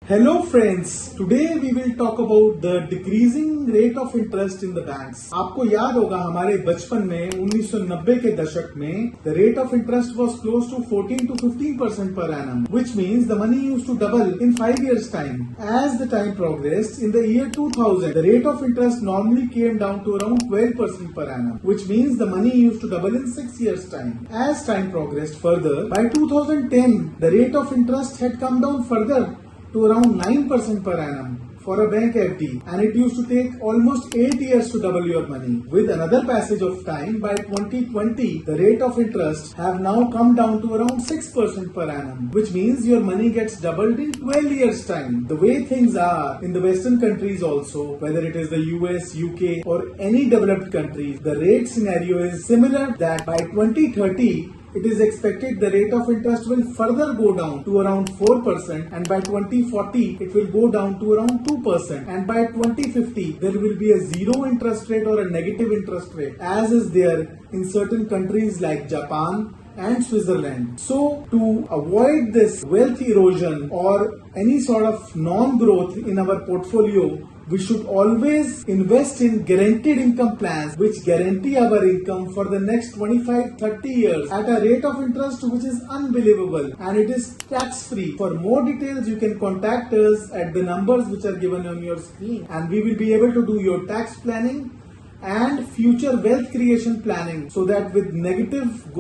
Hello friends, today we will talk about the decreasing rate of interest in the banks. आपको याद होगा हमारे बचपन में 1990 के दशक में the rate of interest was close to 14 to 15% per annum, which means the money used to double in 5 years time. As the time progressed, in the year 2000, the rate of interest normally came down to around 12% per annum, which means the money used to double in 6 years time. As time progressed further, by 2010, the rate of interest had come down further to around 9% per annum for a bank FD, and it used to take almost 8 years to double your money. With another passage of time, by 2020, the rate of interest have now come down to around 6% per annum, which means your money gets doubled in 12 years time. The way things are in the Western countries also, whether it is the US, UK or any developed countries, the rate scenario is similar that by 2030, it is expected the rate of interest will further go down to around 4%, and by 2040 it will go down to around 2%, and by 2050 there will be a zero interest rate or a negative interest rate as is there in certain countries like Japan and Switzerland. So to avoid this wealth erosion or any sort of non-growth in our portfolio, we should always invest in guaranteed income plans which guarantee our income for the next 25-30 years at a rate of interest which is unbelievable, and it is tax free. For more details you can contact us at the numbers which are given on your screen, and we will be able to do your tax planning and future wealth creation planning so that with negative